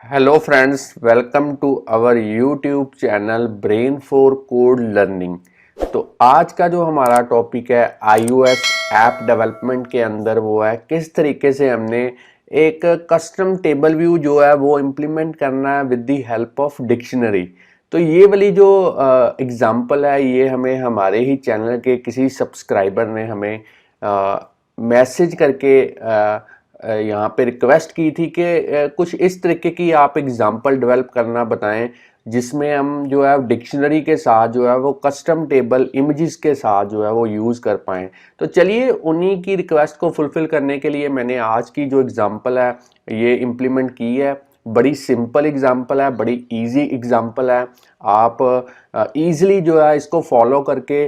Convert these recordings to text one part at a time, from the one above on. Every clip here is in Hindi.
Hello friends, welcome to our YouTube channel brain for code learning. तो आज का जो हमारा टॉपिक है iOS ऐप डेवलपमेंट के अंदर वो है किस तरीके से हमने एक कस्टम टेबल व्यू जो है वो इम्प्लीमेंट करना है with the help of dictionary. तो ये वाली जो एग्जांपल है ये हमें हमारे ही चैनल के किसी सब्सक्राइबर ने हमें मैसेज करके यहाँ पे रिक्वेस्ट की थी कि कुछ इस तरीके की आप एग्जांपल डेवलप करना बताएं जिसमें हम जो है डिक्शनरी के साथ जो है वो कस्टम टेबल इमेजेस के साथ जो है वो यूज़ कर पाएँ। तो चलिए उन्हीं की रिक्वेस्ट को फुलफ़िल करने के लिए मैंने आज की जो एग्जांपल है ये इम्प्लीमेंट की है। बड़ी सिंपल एग्जांपल है, बड़ी इजी एग्जांपल है। आप ईजिली जो है इसको फॉलो करके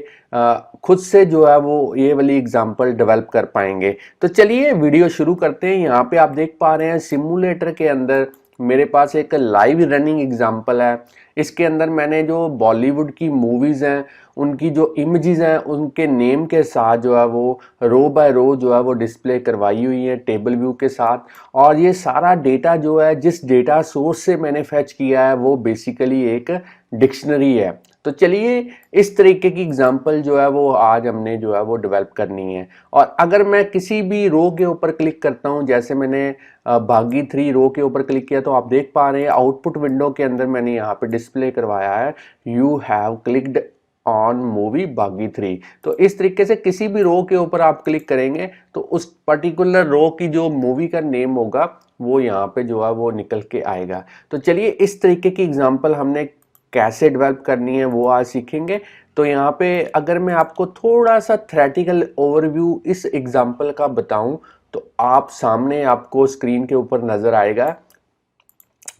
खुद से जो है वो ये वाली एग्जांपल डेवलप कर पाएंगे। तो चलिए वीडियो शुरू करते हैं। यहाँ पे आप देख पा रहे हैं सिमुलेटर के अंदर मेरे पास एक लाइव रनिंग एग्जांपल है। इसके अंदर मैंने जो बॉलीवुड की मूवीज़ हैं उनकी जो इमेजेस हैं उनके नेम के साथ जो है वो रो बाय रो जो है वो डिस्प्ले करवाई हुई है टेबल व्यू के साथ। और ये सारा डेटा जो है जिस डेटा सोर्स से मैंने फैच किया है वो बेसिकली एक डिक्शनरी है। तो चलिए इस तरीके की एग्जांपल जो है वो आज हमने जो है वो डेवलप करनी है। और अगर मैं किसी भी रो के ऊपर क्लिक करता हूं, जैसे मैंने बागी 3 रो के ऊपर क्लिक किया तो आप देख पा रहे हैं आउटपुट विंडो के अंदर मैंने यहाँ पे डिस्प्ले करवाया है you have clicked on movie बागी 3। तो इस तरीके से किसी भी रो के ऊपर आप क्लिक करेंगे तो उस पर्टिकुलर रो की जो मूवी का नेम होगा वो यहाँ पे जो है वो निकल के आएगा। तो चलिए इस तरीके की एग्जांपल हमने कैसे डेवलप करनी है वो आज सीखेंगे। तो यहाँ पे अगर मैं आपको थोड़ा सा थ्योरेटिकल ओवरव्यू इस एग्जांपल का बताऊं तो आप सामने आपको स्क्रीन के ऊपर नजर आएगा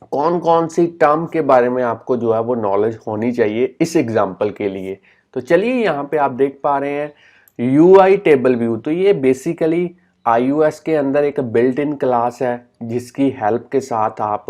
कौन कौन सी टर्म के बारे में आपको जो है वो नॉलेज होनी चाहिए इस एग्जांपल के लिए। तो चलिए यहाँ पे आप देख पा रहे हैं UI टेबल व्यू। तो ये बेसिकली iOS के अंदर एक बिल्ट इन क्लास है जिसकी हेल्प के साथ आप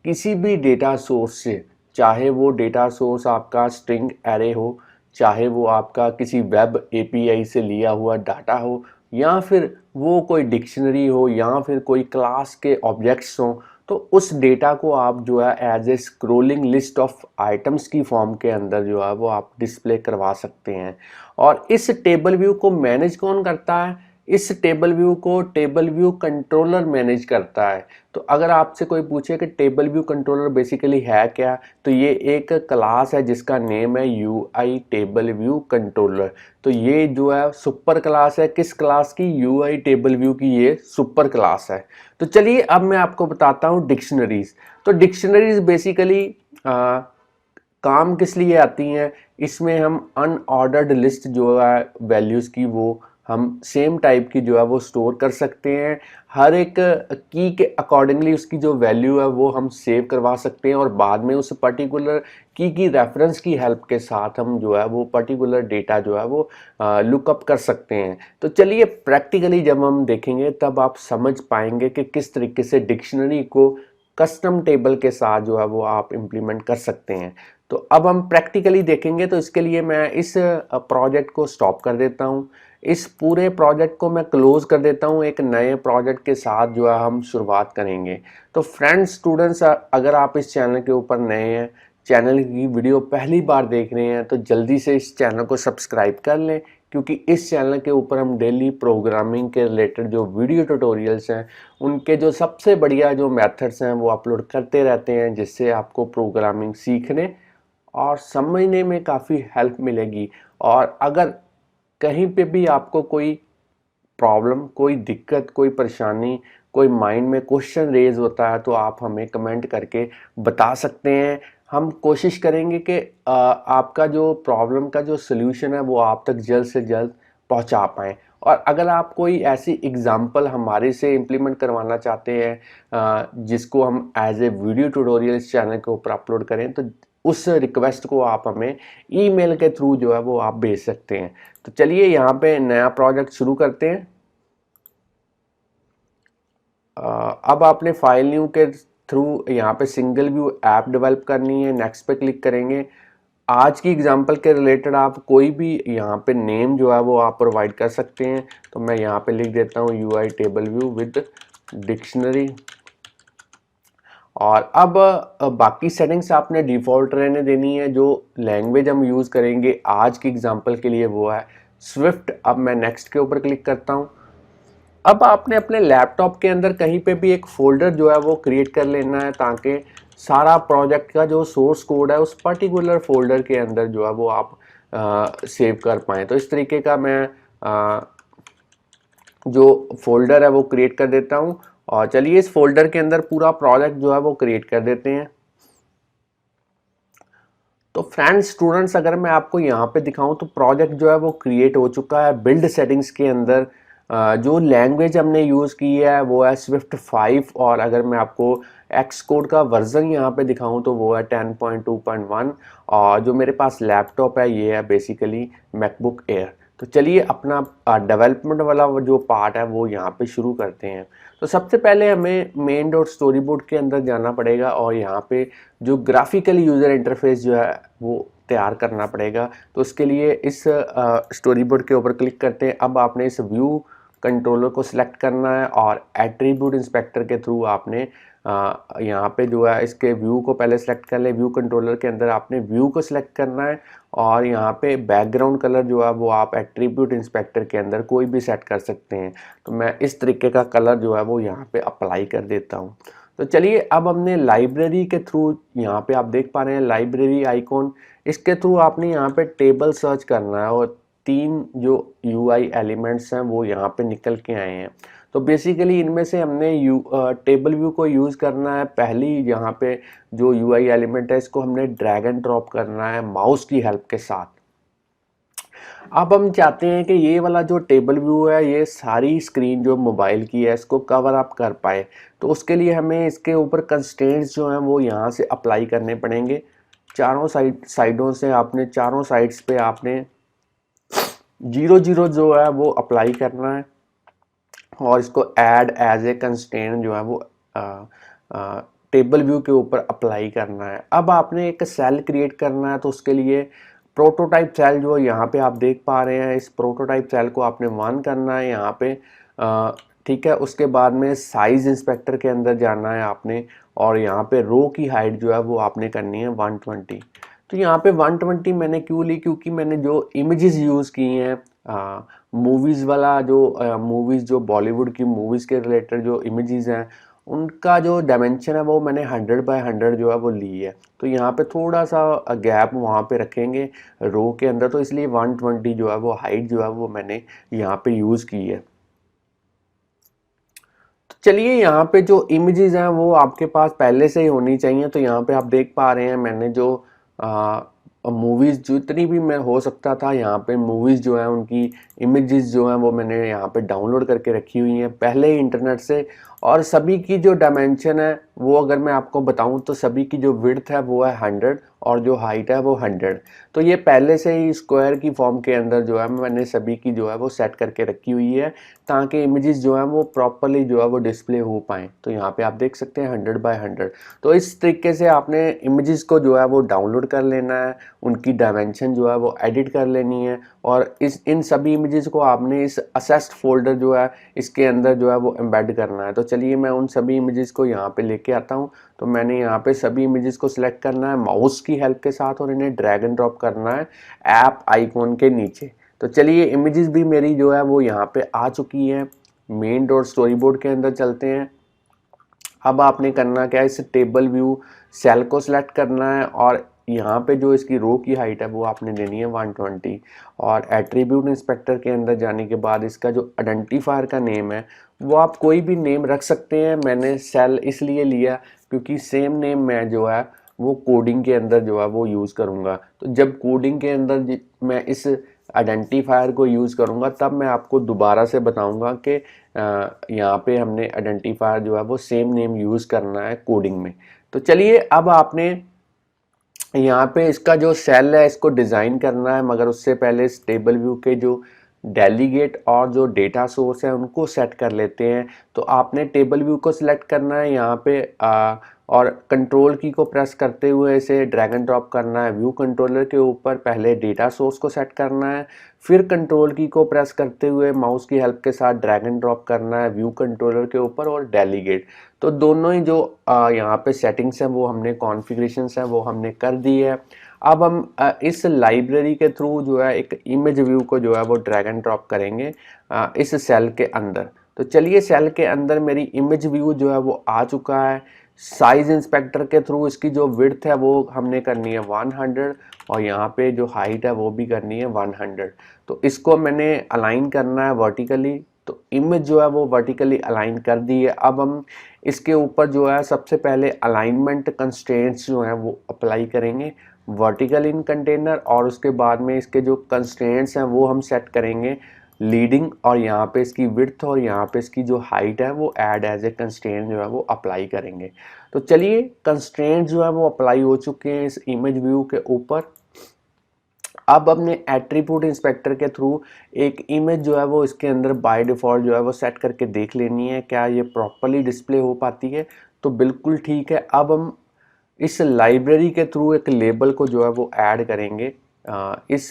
किसी भी डेटा सोर्स से, चाहे वो डेटा सोर्स आपका स्ट्रिंग एरे हो, चाहे वो आपका किसी वेब API से लिया हुआ डाटा हो, या फिर वो कोई डिक्शनरी हो, या फिर कोई क्लास के ऑब्जेक्ट्स हो, तो उस डेटा को आप जो है as a scrolling list of items की फॉर्म के अंदर जो है वो आप डिस्प्ले करवा सकते हैं। और इस टेबल व्यू को मैनेज कौन करता है? इस टेबल व्यू को टेबल व्यू कंट्रोलर मैनेज करता है। तो अगर आपसे कोई पूछे कि टेबल व्यू कंट्रोलर बेसिकली है क्या, तो ये एक क्लास है जिसका नेम है UI टेबल व्यू कंट्रोलर। तो ये जो है सुपर क्लास है, किस क्लास की? UI टेबल व्यू की ये सुपर क्लास है। तो चलिए अब मैं आपको बताता हूँ डिक्शनरीज। तो डिक्शनरीज बेसिकली काम किस लिए आती हैं? इसमें हम अनऑर्डर्ड लिस्ट जो है वैल्यूज़ की वो हम सेम टाइप की जो है वो स्टोर कर सकते हैं। हर एक की के अकॉर्डिंगली उसकी जो वैल्यू है वो हम सेव करवा सकते हैं और बाद में उस पर्टिकुलर की रेफरेंस की हेल्प के साथ हम जो है वो पर्टिकुलर डेटा जो है वो लुकअप कर सकते हैं। तो चलिए प्रैक्टिकली जब हम देखेंगे तब आप समझ पाएंगे कि किस तरीके से डिक्शनरी को कस्टम टेबल के साथ जो है वो आप इम्प्लीमेंट कर सकते हैं। तो अब हम प्रैक्टिकली देखेंगे। तो इसके लिए मैं इस प्रोजेक्ट को स्टॉप कर देता हूँ, इस पूरे प्रोजेक्ट को मैं क्लोज कर देता हूँ, एक नए प्रोजेक्ट के साथ जो है हम शुरुआत करेंगे। तो फ्रेंड्स, स्टूडेंट्स, अगर आप इस चैनल के ऊपर नए हैं, चैनल की वीडियो पहली बार देख रहे हैं, तो जल्दी से इस चैनल को सब्सक्राइब कर लें, क्योंकि इस चैनल के ऊपर हम डेली प्रोग्रामिंग के रिलेटेड जो वीडियो ट्यूटोरियल्स हैं उनके जो सबसे बढ़िया जो मेथड्स हैं वो अपलोड करते रहते हैं, जिससे आपको प्रोग्रामिंग सीखने और समझने में काफ़ी हेल्प मिलेगी। और अगर कहीं पे भी आपको कोई प्रॉब्लम, कोई दिक्कत, कोई परेशानी, कोई माइंड में क्वेश्चन रेज होता है तो आप हमें कमेंट करके बता सकते हैं। हम कोशिश करेंगे कि आपका जो प्रॉब्लम का जो सल्यूशन है वो आप तक जल्द से जल्द पहुंचा पाएँ। और अगर आप कोई ऐसी एग्जांपल हमारे से इम्प्लीमेंट करवाना चाहते हैं जिसको हम एज ए वीडियो ट्यूटोरियल इस चैनल के ऊपर अपलोड करें, तो उस रिक्वेस्ट को आप हमें ईमेल के थ्रू जो है वो आप भेज सकते हैं। तो चलिए यहाँ पे नया प्रोजेक्ट शुरू करते हैं। अब आपने फाइल न्यू के थ्रू यहाँ पे सिंगल व्यू ऐप डेवलप करनी है, नेक्स्ट पे क्लिक करेंगे। आज की एग्जांपल के रिलेटेड आप कोई भी यहाँ पे नेम जो है वो आप प्रोवाइड कर सकते हैं। तो मैं यहाँ पे लिख देता हूँ UI table view with dictionary. और अब बाकी सेटिंग्स आपने डिफ़ॉल्ट रहने देनी है। जो लैंग्वेज हम यूज़ करेंगे आज की एग्जांपल के लिए वो है स्विफ्ट। अब मैं नेक्स्ट के ऊपर क्लिक करता हूँ। अब आपने अपने लैपटॉप के अंदर कहीं पे भी एक फ़ोल्डर जो है वो क्रिएट कर लेना है, ताकि सारा प्रोजेक्ट का जो सोर्स कोड है उस पर्टिकुलर फ़ोल्डर के अंदर जो है वो आप सेव कर पाएँ। तो इस तरीके का मैं जो फ़ोल्डर है वो क्रिएट कर देता हूँ। और चलिए इस फ़ोल्डर के अंदर पूरा प्रोजेक्ट जो है वो क्रिएट कर देते हैं। तो फ्रेंड्स स्टूडेंट्स, अगर मैं आपको यहाँ पे दिखाऊं तो प्रोजेक्ट जो है वो क्रिएट हो चुका है। बिल्ड सेटिंग्स के अंदर जो लैंग्वेज हमने यूज़ की है वो है स्विफ्ट 5, और अगर मैं आपको एक्स कोड का वर्जन यहाँ पे दिखाऊं तो वो है 10.2.1। और जो मेरे पास लैपटॉप है ये है बेसिकली मैकबुक एयर। तो चलिए अपना डेवलपमेंट वाला जो पार्ट है वो यहाँ पे शुरू करते हैं। तो सबसे पहले हमें मेन डॉट स्टोरी बोर्ड के अंदर जाना पड़ेगा और यहाँ पे जो ग्राफिकल यूज़र इंटरफेस जो है वो तैयार करना पड़ेगा। तो उसके लिए इस स्टोरी बोर्ड के ऊपर क्लिक करते हैं। अब आपने इस व्यू कंट्रोलर को सिलेक्ट करना है और एट्रीब्यूट इंस्पेक्टर के थ्रू आपने यहाँ पे जो है इसके व्यू को पहले सेलेक्ट कर ले। व्यू कंट्रोलर के अंदर आपने व्यू को सिलेक्ट करना है और यहाँ पे बैकग्राउंड कलर जो है वो आप एट्रीब्यूट इंस्पेक्टर के अंदर कोई भी सेट कर सकते हैं। तो मैं इस तरीके का कलर जो है वो यहाँ पे अप्लाई कर देता हूँ। तो चलिए अब हमने लाइब्रेरी के थ्रू, यहाँ पे आप देख पा रहे हैं लाइब्रेरी आइकॉन, इसके थ्रू आपने यहाँ पे टेबल सर्च करना है और 3 जो यूआई एलिमेंट्स हैं वो यहाँ पे निकल के आए हैं। तो बेसिकली इनमें से हमने टेबल व्यू को यूज़ करना है। पहली यहाँ पे जो यूआई एलिमेंट है इसको हमने ड्रैग एंड ड्रॉप करना है माउस की हेल्प के साथ। अब हम चाहते हैं कि ये वाला जो टेबल व्यू है ये सारी स्क्रीन जो मोबाइल की है इसको कवर अप कर पाए। तो उसके लिए हमें इसके ऊपर कंस्ट्रेंट्स जो हैं वो यहाँ से अप्लाई करने पड़ेंगे। चारों साइडों से आपने, चारों साइड्स पे आपने 0 0 जो है वो अप्लाई करना है और इसको ऐड एज ए कंस्ट्रेंट जो है वो टेबल व्यू के ऊपर अप्लाई करना है। अब आपने एक सेल क्रिएट करना है। तो उसके लिए प्रोटोटाइप सेल जो यहाँ पे आप देख पा रहे हैं, इस प्रोटोटाइप सेल को आपने 1 करना है यहाँ पे, ठीक है। उसके बाद में साइज इंस्पेक्टर के अंदर जाना है आपने और यहाँ पे रो की हाइट जो है वो आपने करनी है 120। तो यहाँ पे 120 मैंने क्यों ली, क्योंकि मैंने जो इमेजेस यूज़ की हैं मूवीज़ वाला जो मूवीज़ जो बॉलीवुड की मूवीज़ के रिलेटेड जो इमेजेस हैं उनका जो डायमेंशन है वो मैंने 100x100 जो है वो ली है। तो यहाँ पे थोड़ा सा गैप वहाँ पे रखेंगे रो के अंदर, तो इसलिए 120 जो है वो हाइट जो है वो मैंने यहाँ पे यूज़ की है। तो चलिए यहाँ पे जो इमेजेस हैं वो आपके पास पहले से ही होनी चाहिए। तो यहाँ पे आप देख पा रहे हैं मैंने जो मूवीज़ जितनी भी मैं हो सकता था यहाँ पे मूवीज़ जो है उनकी इमेजेस जो हैं वो मैंने यहाँ पे डाउनलोड करके रखी हुई हैं पहले ही इंटरनेट से। और सभी की जो डायमेंशन है वो अगर मैं आपको बताऊं तो सभी की जो विड्थ है वो है 100 और जो हाइट है वो 100। तो ये पहले से ही स्क्वायर की फॉर्म के अंदर जो है मैंने सभी की जो है वो सेट करके रखी हुई है, ताकि इमेजेस जो है वो प्रॉपरली जो है वो डिस्प्ले हो पाएँ। तो यहाँ पे आप देख सकते हैं 100x100। तो इस तरीके से आपने इमेजेस को जो है वो डाउनलोड कर लेना है, उनकी डायमेंशन जो है वो एडिट कर लेनी है और इन सभी इमेजेस को आपने इस असेस्ड फोल्डर जो है इसके अंदर जो है वो एम्बेड करना है। तो चलिए मैं उन सभी इमेजेस को यहाँ पे लेके आता हूँ। तो मैंने यहाँ पे सभी इमेजेस को सिलेक्ट करना है माउस की हेल्प के साथ और इन्हें ड्रैग एंड ड्रॉप करना है ऐप आइकॉन के नीचे। तो चलिए इमेजेस भी मेरी जो है वो यहाँ पे आ चुकी है। मेन डॉट स्टोरी बोर्ड के अंदर चलते हैं। अब आपने करना क्या है, इस टेबल व्यू सेल को सिलेक्ट करना है और यहाँ पे जो इसकी रो की हाइट है वो आपने देनी है 120। और एट्रीब्यूट इंस्पेक्टर के अंदर जाने के बाद इसका जो आइडेंटिफायर का नेम है वो आप कोई भी नेम रख सकते हैं। मैंने सेल इसलिए लिया क्योंकि सेम नेम मैं जो है वो कोडिंग के अंदर जो है वो यूज़ करूँगा। तो जब कोडिंग के अंदर मैं इस आइडेंटिफायर को यूज़ करूँगा तब मैं आपको दोबारा से बताऊँगा कि यहाँ पे हमने आइडेंटिफायर जो है वो सेम नेम यूज़ करना है कोडिंग में। तो चलिए अब आपने यहाँ पे इसका जो सेल है इसको डिज़ाइन करना है, मगर उससे पहले इस टेबल व्यू के जो डेलीगेट और जो डेटा सोर्स है उनको सेट कर लेते हैं। तो आपने टेबल व्यू को सिलेक्ट करना है यहाँ पे और कंट्रोल की को प्रेस करते हुए इसे ड्रैग एंड ड्रॉप करना है व्यू कंट्रोलर के ऊपर। पहले डेटा सोर्स को सेट करना है, फिर कंट्रोल की को प्रेस करते हुए माउस की हेल्प के साथ ड्रैग एंड ड्रॉप करना है व्यू कंट्रोलर के ऊपर और डेलीगेट। तो दोनों ही जो यहाँ पे सेटिंग्स हैं वो हमने कॉन्फ़िगरेशंस हैं वो हमने कर दी है। अब हम इस लाइब्रेरी के थ्रू जो है एक इमेज व्यू को जो है वो ड्रैग एंड ड्रॉप करेंगे इस सेल के अंदर। तो चलिए सेल के अंदर मेरी इमेज व्यू जो है वो आ चुका है। साइज इंस्पेक्टर के थ्रू इसकी जो विड्थ है वो हमने करनी है 100 और यहाँ पे जो हाइट है वो भी करनी है 100। तो इसको मैंने अलाइन करना है वर्टिकली। तो इमेज जो है वो वर्टिकली अलाइन कर दी है। अब हम इसके ऊपर जो है सबसे पहले अलाइनमेंट कंस्ट्रेंट्स जो हैं वो अप्लाई करेंगे वर्टिकल इन कंटेनर, और उसके बाद में इसके जो कंस्ट्रेंट्स हैं वो हम सेट करेंगे लीडिंग, और यहाँ पे इसकी विड्थ और यहाँ पे इसकी जो हाइट है वो ऐड एज ए कंस्ट्रेंट जो है वो अप्लाई करेंगे। तो चलिए कंस्ट्रेंट जो है वो अप्लाई हो चुके हैं इस इमेज व्यू के ऊपर। अब अपने एट्रीब्यूट इंस्पेक्टर के थ्रू एक इमेज जो है वो इसके अंदर बाय डिफ़ॉल्ट जो है वो सेट करके देख लेनी है क्या ये प्रॉपर्ली डिस्प्ले हो पाती है। तो बिल्कुल ठीक है। अब हम इस लाइब्रेरी के थ्रू एक लेबल को जो है वो ऐड करेंगे इस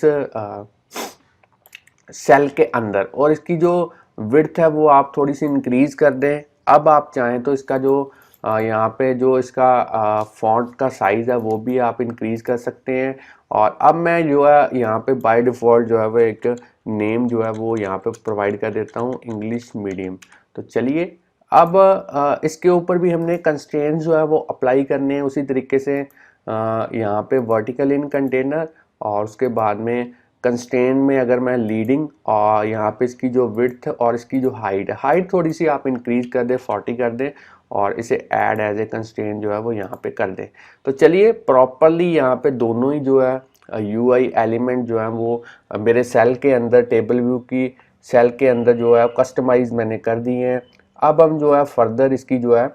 सेल के अंदर, और इसकी जो विड्थ है वो आप थोड़ी सी इंक्रीज कर दें। अब आप चाहें तो इसका जो यहाँ पे जो इसका फॉन्ट का साइज़ है वो भी आप इंक्रीज कर सकते हैं। और अब मैं जो है यहाँ पे बाय डिफ़ॉल्ट जो है वो एक नेम जो है वो यहाँ पे प्रोवाइड कर देता हूँ इंग्लिश मीडियम। तो चलिए अब इसके ऊपर भी हमने कंस्ट्रेंट जो है वो अप्लाई करने हैं उसी तरीके से यहाँ पे वर्टिकल इन कंटेनर, और उसके बाद में कंस्ट्रेंट में अगर मैं लीडिंग और यहाँ पे इसकी जो विड्थ और इसकी जो हाइट थोड़ी सी आप इंक्रीज कर दें 40 कर दें, और इसे ऐड एज ए कंस्ट्रेंट जो है वो यहाँ पे कर दें। तो चलिए प्रॉपरली यहाँ पे दोनों ही जो है यूआई एलिमेंट जो है वो मेरे सेल के अंदर टेबल व्यू की सेल के अंदर जो है कस्टमाइज मैंने कर दिए हैं। अब हम जो है फर्दर इसकी जो है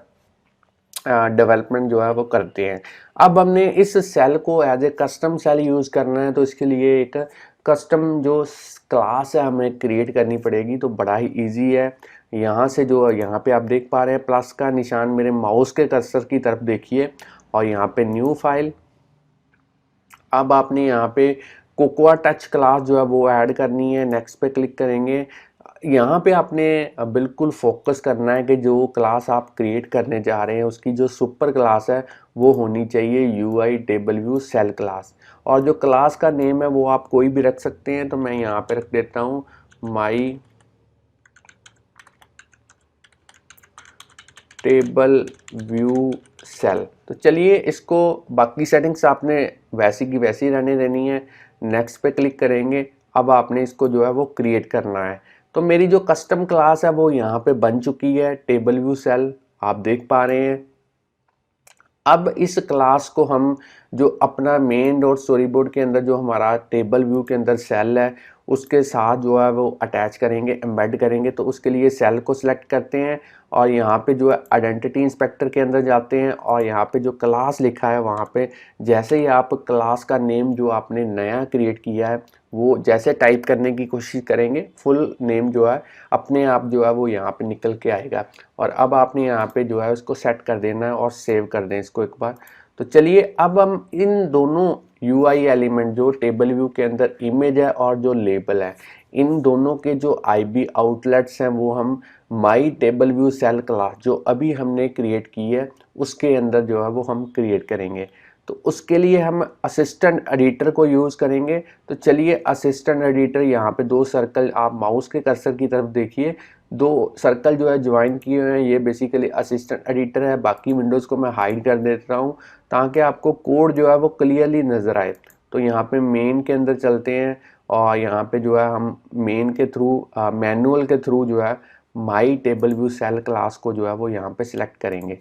डेवलपमेंट जो है वो करते हैं। अब हमने इस सेल को as a custom cell use करना है, तो इसके लिए एक कस्टम जो क्लास है हमें क्रिएट करनी पड़ेगी। तो बड़ा ही इजी है। यहाँ से जो यहाँ पे आप देख पा रहे हैं प्लस का निशान मेरे माउस के कर्सर की तरफ देखिए, और यहाँ पे न्यू फाइल। अब आपने यहाँ पे कोकोआ टच क्लास जो है वो ऐड करनी है। नेक्स्ट पे क्लिक करेंगे। यहाँ पे आपने बिल्कुल फोकस करना है कि जो क्लास आप क्रिएट करने जा रहे हैं उसकी जो सुपर क्लास है वो होनी चाहिए UI table view cell class. और जो क्लास का नेम है वो आप कोई भी रख सकते हैं। तो मैं यहाँ पे रख देता हूँ माई टेबल व्यू सेल। तो चलिए इसको बाकी सेटिंग्स आपने वैसी की वैसी रहने देनी है। नेक्स्ट पे क्लिक करेंगे। अब आपने इसको जो है वो क्रिएट करना है। तो मेरी जो कस्टम क्लास है वो यहाँ पे बन चुकी है टेबल व्यू सेल, आप देख पा रहे हैं। अब इस क्लास को हम जो अपना मेन डॉट स्टोरी बोर्ड के अंदर जो हमारा टेबल व्यू के अंदर सेल है उसके साथ जो है वो अटैच करेंगे, एम्बेड करेंगे। तो उसके लिए सेल को सिलेक्ट करते हैं और यहाँ पे जो है आइडेंटिटी इंस्पेक्टर के अंदर जाते हैं, और यहाँ पे जो क्लास लिखा है वहाँ पे जैसे ही आप क्लास का नेम जो आपने नया क्रिएट किया है वो जैसे टाइप करने की कोशिश करेंगे फुल नेम जो है अपने आप जो है वो यहाँ पे निकल के आएगा। और अब आपने यहाँ पे जो है उसको सेट कर देना है और सेव कर दें इसको एक बार। तो चलिए अब हम इन दोनों यूआई एलिमेंट जो टेबल व्यू के अंदर इमेज है और जो लेबल है इन दोनों के जो आईबी आउटलेट्स हैं वो हम my table view cell class जो अभी हमने क्रिएट की है उसके अंदर जो है वो हम क्रिएट करेंगे। तो उसके लिए हम असिस्टेंट एडिटर को यूज़ करेंगे। तो चलिए असिस्टेंट एडिटर यहाँ पे दो सर्कल आप माउस के कर्सर की तरफ देखिए, दो सर्कल जो है ज्वाइन किए हुए हैं, ये बेसिकली असिस्टेंट एडिटर है। बाकी विंडोज़ को मैं हाइड कर देता हूँ ताकि आपको कोड जो है वो क्लियरली नज़र आए। तो यहाँ पे मेन के अंदर चलते हैं और यहाँ पे जो है हम मेन के थ्रू मैनुअल के थ्रू जो है my table view cell class को जो है वो यहाँ पे सिलेक्ट करेंगे।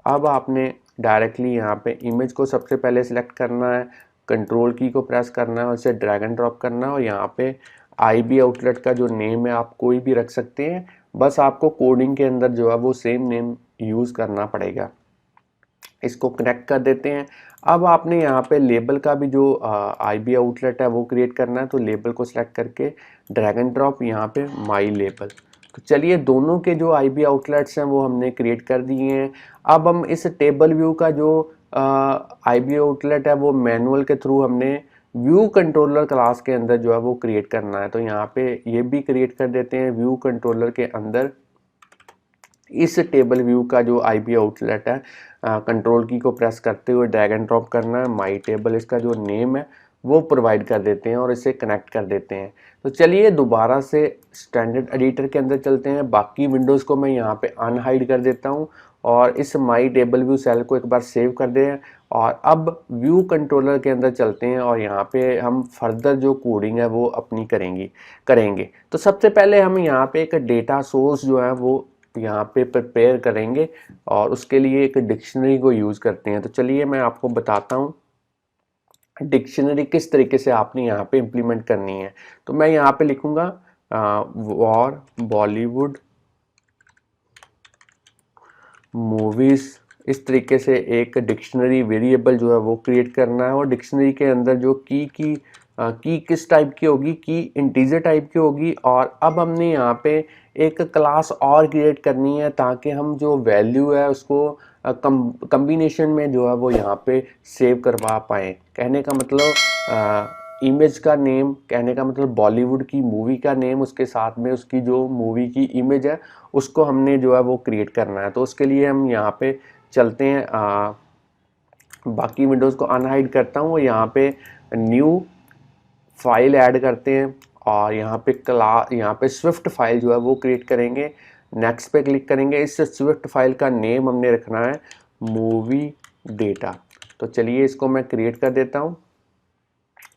अब आपने डायरेक्टली यहाँ पे इमेज को सबसे पहले सिलेक्ट करना है, कंट्रोल की को प्रेस करना है और इसे ड्रैग एंड ड्रॉप करना है, और यहाँ पे आईबी आउटलेट का जो नेम है आप कोई भी रख सकते हैं, बस आपको कोडिंग के अंदर जो है वो सेम नेम यूज़ करना पड़ेगा। इसको कनेक्ट कर देते हैं। अब आपने यहाँ पे लेबल का भी जो IB आउटलेट है वो क्रिएट करना है, तो लेबल को सिलेक्ट करके ड्रैग एंड ड्रॉप यहाँ पे माई लेबल। तो चलिए दोनों के जो IB आउटलेट्स हैं वो हमने क्रिएट कर दिए हैं। अब हम इस टेबल व्यू का जो IB आउटलेट है वो मैनुअल के थ्रू हमने व्यू कंट्रोलर क्लास के अंदर जो है वो क्रिएट करना है। तो यहाँ पे ये भी क्रिएट कर देते हैं व्यू कंट्रोलर के अंदर। इस टेबल व्यू का जो IB आउटलेट है, कंट्रोल की को प्रेस करते हुए ड्रैग एंड ड्रॉप करना है, माई टेबल इसका जो नेम है वो प्रोवाइड कर देते हैं और इसे कनेक्ट कर देते हैं। तो चलिए दोबारा से स्टैंडर्ड एडिटर के अंदर चलते हैं। बाकी विंडोज़ को मैं यहाँ पे अनहाइड कर देता हूँ और इस माई टेबल व्यू सेल को एक बार सेव कर दें और अब व्यू कंट्रोलर के अंदर चलते हैं और यहाँ पे हम फर्दर जो कोडिंग है वो अपनी करेंगे। तो सबसे पहले हम यहाँ पे एक डेटा सोर्स जो है वो यहाँ पे प्रिपेयर करेंगे और उसके लिए एक डिक्शनरी को यूज़ करते हैं। तो चलिए मैं आपको बताता हूँ डिक्शनरी किस तरीके से आपने यहाँ पे इम्प्लीमेंट करनी है। तो मैं यहाँ पे लिखूँगा वॉर बॉलीवुड मूवीज़, इस तरीके से एक डिक्शनरी वेरिएबल जो है वो क्रिएट करना है और डिक्शनरी के अंदर जो की किस टाइप की होगी, की इंटीजर टाइप की होगी। और अब हमने यहाँ पे एक क्लास और क्रिएट करनी है ताकि हम जो वैल्यू है उसको कम्बिनेशन में जो है वो यहाँ पे सेव करवा पाएँ। कहने का मतलब इमेज का नेम, कहने का मतलब बॉलीवुड की मूवी का नेम, उसके साथ में उसकी जो मूवी की इमेज है उसको हमने जो है वो क्रिएट करना है। तो उसके लिए हम यहाँ पे चलते हैं, बाकी विंडोज़ को अनहाइड करता हूँ, यहाँ पे न्यू फाइल ऐड करते हैं और यहाँ पे स्विफ्ट फाइल जो है वो क्रिएट करेंगे। नेक्स्ट पे क्लिक करेंगे। इस स्विफ्ट फाइल का नेम हमने रखना है मूवी डेटा। तो चलिए इसको मैं क्रिएट कर देता हूँ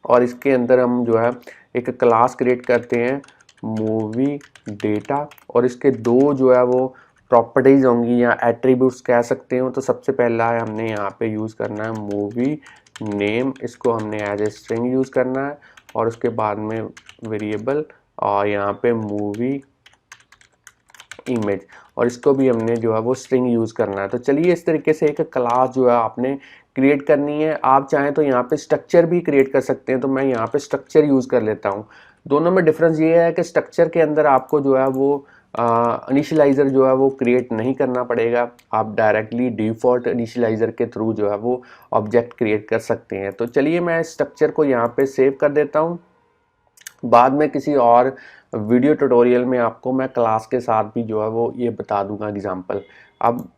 और इसके अंदर हम जो है एक क्लास क्रिएट करते हैं मूवी डेटा और इसके दो जो है वो प्रॉपर्टीज होंगी या एट्रीब्यूट्स कह सकते हो। तो सबसे पहला है हमने यहाँ पे यूज़ करना है मूवी नेम, इसको हमने एज ए स्ट्रिंग यूज़ करना है और उसके बाद में वेरिएबल और यहाँ पे मूवी इमेज और इसको भी हमने जो है वो स्ट्रिंग यूज़ करना है। तो चलिए इस तरीके से एक क्लास जो है आपने क्रिएट करनी है। आप चाहें तो यहाँ पे स्ट्रक्चर भी क्रिएट कर सकते हैं, तो मैं यहाँ पे स्ट्रक्चर यूज़ कर लेता हूँ। दोनों में डिफरेंस ये है कि स्ट्रक्चर के अंदर आपको जो है वो इनिशियलाइज़र जो है वो क्रिएट नहीं करना पड़ेगा, आप डायरेक्टली डिफ़ॉल्ट इनिशियलाइज़र के थ्रू जो है वो ऑब्जेक्ट क्रिएट कर सकते हैं। तो चलिए मैं स्ट्रक्चर को यहाँ पे सेव कर देता हूँ। बाद में किसी और वीडियो ट्यूटोरियल में आपको मैं क्लास के साथ भी जो है वो ये बता दूंगा एग्जांपल। अब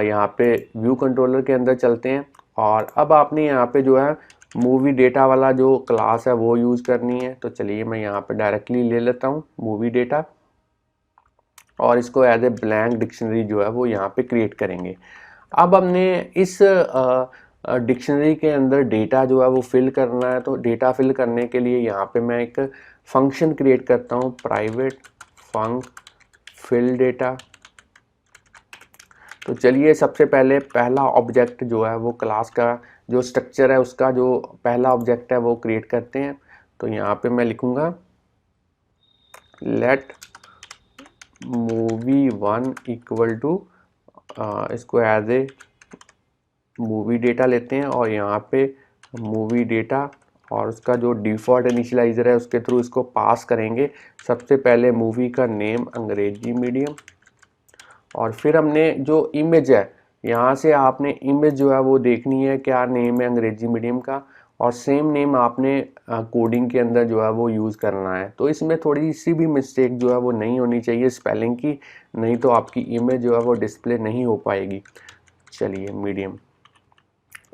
यहाँ पे व्यू कंट्रोलर के अंदर चलते हैं और अब आपने यहाँ पे जो है मूवी डेटा वाला जो क्लास है वो यूज़ करनी है। तो चलिए मैं यहाँ पे डायरेक्टली ले लेता हूँ मूवी डेटा और इसको एज ए ब्लैंक डिक्शनरी जो है वो यहाँ पे क्रिएट करेंगे। अब हमने इस डिक्शनरी के अंदर डेटा जो है वो फिल करना है। तो डेटा फिल करने के लिए यहाँ पे मैं एक फंक्शन क्रिएट करता हूँ प्राइवेट फंक फिल डेटा। तो चलिए सबसे पहले पहला ऑब्जेक्ट जो है वो क्लास का जो स्ट्रक्चर है उसका जो पहला ऑब्जेक्ट है वो क्रिएट करते हैं। तो यहाँ पे मैं लिखूँगा let movie one equal to, इसको एज ए मूवी डेटा लेते हैं और यहाँ पे मूवी डेटा और उसका जो डिफ़ॉल्ट इनिशियलाइज़र है उसके थ्रू इसको पास करेंगे। सबसे पहले मूवी का नेम अंग्रेजी मीडियम और फिर हमने जो इमेज है यहाँ से आपने इमेज जो है वो देखनी है क्या नेम है अंग्रेजी मीडियम का और सेम नेम आपने कोडिंग के अंदर जो है वो यूज़ करना है। तो इसमें थोड़ी सी भी मिस्टेक जो है वो नहीं होनी चाहिए स्पेलिंग की, नहीं तो आपकी इमेज जो है वो डिस्प्ले नहीं हो पाएगी। चलिए मीडियम।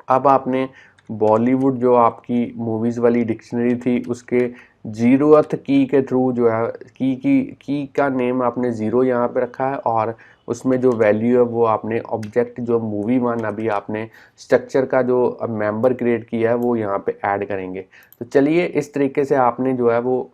अब आपने बॉलीवुड जो आपकी मूवीज़ वाली डिक्शनरी थी उसके ज़ीरोथ की के थ्रू जो है की का नेम आपने ज़ीरो यहाँ पे रखा है और उसमें जो वैल्यू है वो आपने ऑब्जेक्ट जो मूवी वन अभी आपने स्ट्रक्चर का जो मेंबर क्रिएट किया है वो यहाँ पे ऐड करेंगे। तो चलिए इस तरीके से आपने जो है वो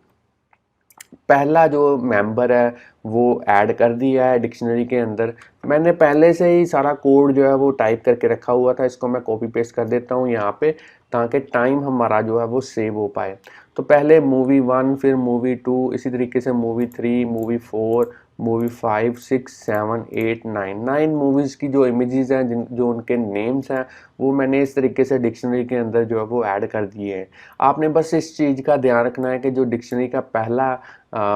पहला जो मेंबर है वो ऐड कर दिया है डिक्शनरी के अंदर। मैंने पहले से ही सारा कोड जो है वो टाइप करके रखा हुआ था, इसको मैं कॉपी पेस्ट कर देता हूँ यहाँ पे ताकि टाइम हमारा जो है वो सेव हो पाए। तो पहले मूवी वन, फिर मूवी टू, इसी तरीके से movie three, movie four, movie 5, 6, 7, 8, 9 movies की जो इमेजेस हैं, जो उनके नेम्स हैं, वो मैंने इस तरीके से डिक्शनरी के अंदर जो है वो ऐड कर दिए हैं। आपने बस इस चीज़ का ध्यान रखना है कि जो डिक्शनरी का पहला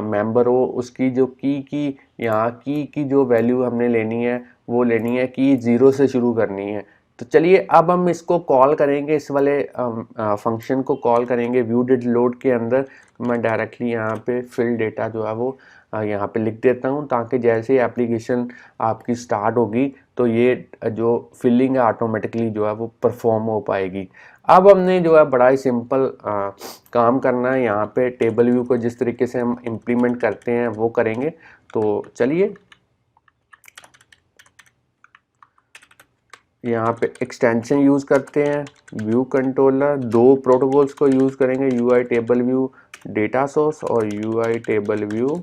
मेंबर हो, उसकी जो की यहाँ की जो वैल्यू हमने लेनी है, वो लेनी है की 0 से शुरू करनी है। तो चलिए अब हम इसको कॉल करेंगे, इस वाले फंक्शन को कॉल करेंगे व्यू डिड लोड के अंदर। मैं डायरेक्टली यहाँ पे फिल डेटा जो है वो यहाँ पे लिख देता हूँ, ताकि जैसे ही एप्लीकेशन आपकी स्टार्ट होगी तो ये जो फिलिंग है ऑटोमेटिकली जो है वो परफॉर्म हो पाएगी। अब हमने जो है बड़ा ही सिंपल काम करना है। यहाँ पे टेबल व्यू को जिस तरीके से हम इम्प्लीमेंट करते हैं वो करेंगे। तो चलिए यहाँ पे एक्सटेंशन यूज़ करते हैं, व्यू कंट्रोलर, दो प्रोटोकॉल्स को यूज़ करेंगे, UI table view data source और यूआई टेबल व्यू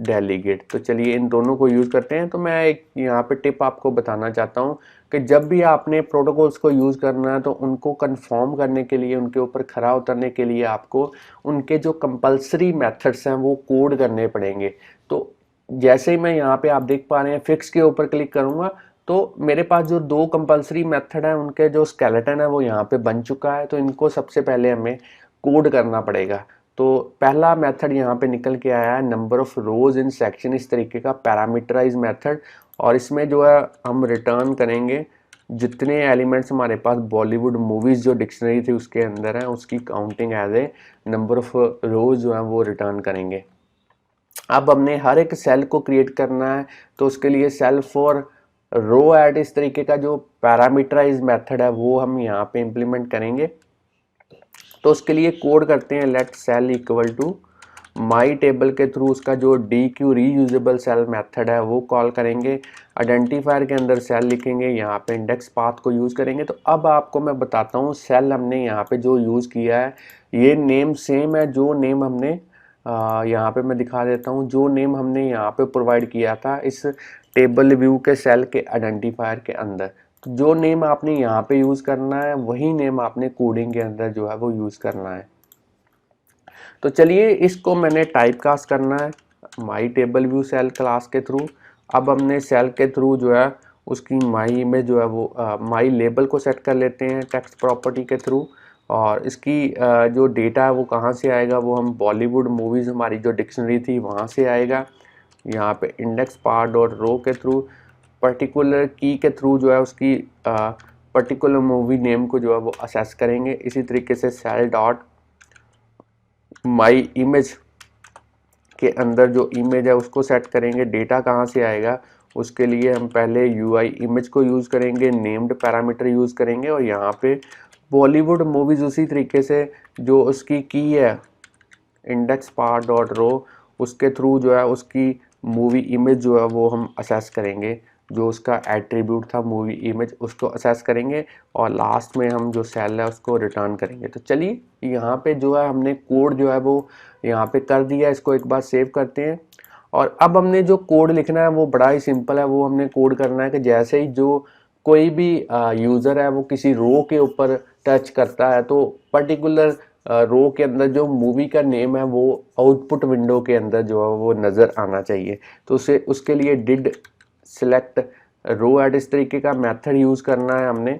डेलीगेट। तो चलिए इन दोनों को यूज़ करते हैं। तो मैं एक यहाँ पे टिप आपको बताना चाहता हूँ कि जब भी आपने प्रोटोकॉल्स को यूज़ करना है तो उनको कंफर्म करने के लिए, उनके ऊपर खरा उतरने के लिए आपको उनके जो कंपल्सरी मेथड्स हैं वो कोड करने पड़ेंगे। तो जैसे ही मैं यहाँ पे आप देख पा रहे हैं फिक्स के ऊपर क्लिक करूँगा तो मेरे पास जो दो कंपल्सरी मेथड है उनके जो स्केलेटन है वो यहाँ पे बन चुका है। तो इनको सबसे पहले हमें कोड करना पड़ेगा। तो पहला मेथड यहाँ पे निकल के आया है number of rose in section, इस तरीके का पैरामीटराइज मेथड। और इसमें जो है हम रिटर्न करेंगे जितने एलिमेंट्स हमारे पास बॉलीवुड मूवीज़ जो डिक्शनरी थी उसके अंदर है, उसकी counting as a number of rows जो है वो रिटर्न करेंगे। अब हमने हर एक सेल को क्रिएट करना है, तो उसके लिए सेल फॉर रो एट इस तरीके का जो पैरामीटराइज मेथड है वो हम यहाँ पे इंप्लीमेंट करेंगे। तो उसके लिए कोड करते हैं let cell equal to my table के थ्रू उसका जो dequeue reusable cell method है वो कॉल करेंगे। आइडेंटिफायर के अंदर सेल लिखेंगे, यहाँ पे इंडेक्स पाथ को यूज़ करेंगे। तो अब आपको मैं बताता हूँ सेल हमने यहाँ पे जो यूज़ किया है ये नेम सेम है जो नेम हमने यहाँ पे मैं दिखा देता हूँ, जो नेम हमने यहाँ पे प्रोवाइड किया था इस टेबल व्यू के सेल के आइडेंटिफायर के अंदर। तो जो नेम आपने यहाँ पे यूज़ करना है वही नेम आपने कोडिंग के अंदर जो है वो यूज़ करना है। तो चलिए इसको मैंने टाइप कास्ट करना है my table view cell class के थ्रू। अब हमने सेल के थ्रू जो है उसकी माई इमेज जो है वो माई लेबल को सेट कर लेते हैं टेक्स्ट प्रॉपर्टी के थ्रू। और इसकी जो डेटा है वो कहाँ से आएगा, वो हम बॉलीवुड मूवीज़ हमारी जो डिक्शनरी थी वहाँ से आएगा। यहाँ पे इंडेक्स पार्ट और रो के थ्रू पर्टिकुलर की के थ्रू जो है उसकी पर्टिकुलर मूवी नेम को जो है वो असेस करेंगे। इसी तरीके से सेल डॉट माई इमेज के अंदर जो इमेज है उसको सेट करेंगे। डेटा कहाँ से आएगा उसके लिए हम पहले यूआई इमेज को यूज़ करेंगे, नेम्ड पैरामीटर यूज़ करेंगे और यहाँ पे बॉलीवुड मूवीज़ उसी तरीके से जो उसकी की है इंडेक्स पार्ट डॉट रो उसके थ्रू जो है उसकी मूवी इमेज जो है वो हम असेस करेंगे, जो उसका एट्रीब्यूट था मूवी इमेज उसको असेस करेंगे और लास्ट में हम जो सेल है उसको रिटर्न करेंगे। तो चलिए यहाँ पे जो है हमने कोड जो है वो यहाँ पे कर दिया, इसको एक बार सेव करते हैं। और अब हमने जो कोड लिखना है वो बड़ा ही सिंपल है। वो हमने कोड करना है कि जैसे ही जो कोई भी यूज़र है वो किसी रो के ऊपर टच करता है तो पर्टिकुलर रो के अंदर जो मूवी का नेम है वो आउटपुट विंडो के अंदर जो है वो नज़र आना चाहिए। तो उसे उसके लिए डिड सिलेक्ट रो एट इस तरीके का मेथड यूज़ करना है हमने।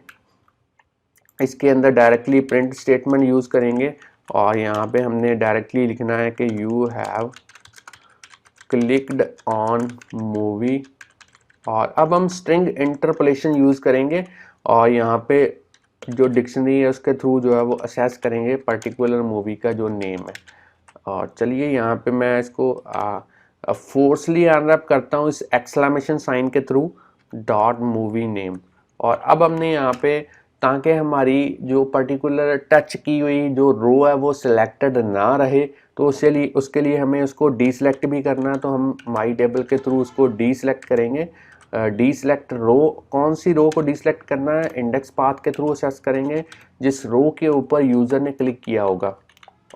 इसके अंदर डायरेक्टली प्रिंट स्टेटमेंट यूज़ करेंगे और यहाँ पे हमने डायरेक्टली लिखना है कि you have clicked on movie. और अब हम स्ट्रिंग इंटरपोलेशन यूज़ करेंगे और यहाँ पे जो डिक्शनरी है उसके थ्रू जो है वो असेस करेंगे पर्टिकुलर मूवी का जो नेम है। और चलिए यहाँ पे मैं इसको फोर्सली अनरैप करता हूँ इस एक्सक्लेमेशन साइन के थ्रू डॉट मूवी नेम। और अब हमने यहाँ पे ताकि हमारी जो पर्टिकुलर टच की हुई जो रो है वो सिलेक्टेड ना रहे तो उसके लिए हमें उसको डी सेलेक्ट भी करना है। तो हम माई टेबल के थ्रू उसको डी सेलेक्ट करेंगे। डी सेलेक्ट रो, कौन सी रो को डी सेलेक्ट करना है, इंडेक्स पाथ के थ्रू असेस करेंगे जिस रो के ऊपर यूज़र ने क्लिक किया होगा।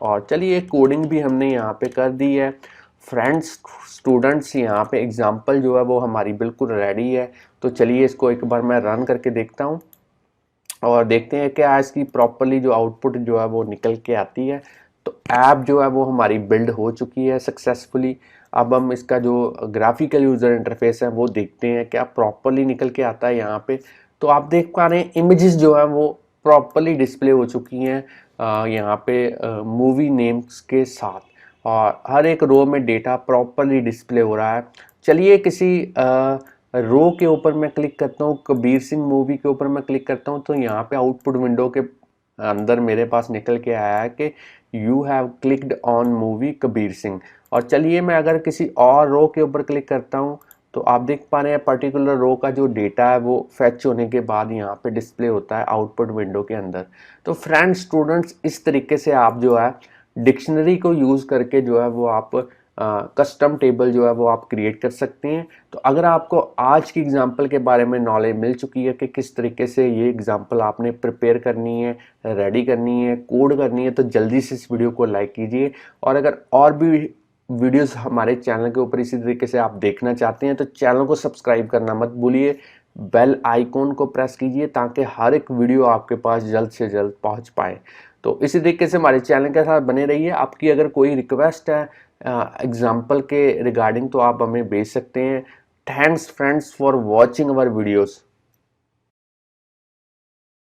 और चलिए कोडिंग भी हमने यहाँ पे कर दी है। फ्रेंड्स स्टूडेंट्स यहाँ पे एग्जांपल जो है वो हमारी बिल्कुल रेडी है। तो चलिए इसको एक बार मैं रन करके देखता हूँ और देखते हैं कि आज की प्रॉपरली जो आउटपुट जो है वो निकल के आती है। तो ऐप जो है वो हमारी बिल्ड हो चुकी है सक्सेसफुली। अब हम इसका जो ग्राफिकल यूज़र इंटरफेस है वो देखते हैं क्या प्रॉपरली निकल के आता है यहाँ पे। तो आप देख पा रहे हैं इमेजेस जो है वो प्रॉपरली डिस्प्ले हो चुकी हैं यहाँ पे मूवी नेम्स के साथ, और हर एक रो में डेटा प्रॉपरली डिस्प्ले हो रहा है। चलिए किसी रो के ऊपर मैं क्लिक करता हूँ, कबीर सिंह मूवी के ऊपर मैं क्लिक करता हूँ, तो यहाँ पे आउटपुट विंडो के अंदर मेरे पास निकल के आया है कि you have clicked on movie Kabir Singh. और चलिए मैं अगर किसी और रो के ऊपर क्लिक करता हूँ तो आप देख पा रहे हैं पर्टिकुलर रो का जो डेटा है वो फैच होने के बाद यहाँ पे डिस्प्ले होता है आउटपुट विंडो के अंदर। तो फ्रेंड्स स्टूडेंट्स, इस तरीके से आप जो है डिक्शनरी को यूज़ करके जो है वो आप कस्टम टेबल जो है वो आप क्रिएट कर सकते हैं। तो अगर आपको आज की एग्जांपल के बारे में नॉलेज मिल चुकी है कि किस तरीके से ये एग्जांपल आपने प्रिपेयर करनी है, रेडी करनी है, कोड करनी है, तो जल्दी से इस वीडियो को लाइक कीजिए। और अगर और भी वीडियोस हमारे चैनल के ऊपर इसी तरीके से आप देखना चाहते हैं तो चैनल को सब्सक्राइब करना मत भूलिए, बेल आइकॉन को प्रेस कीजिए ताकि हर एक वीडियो आपके पास जल्द से जल्द पहुंच पाए। तो इसी तरीके से हमारे चैनल के साथ बने रहिए। आपकी अगर कोई रिक्वेस्ट है एग्जाम्पल के रिगार्डिंग तो आप हमें भेज सकते हैं। Thanks friends for watching our videos.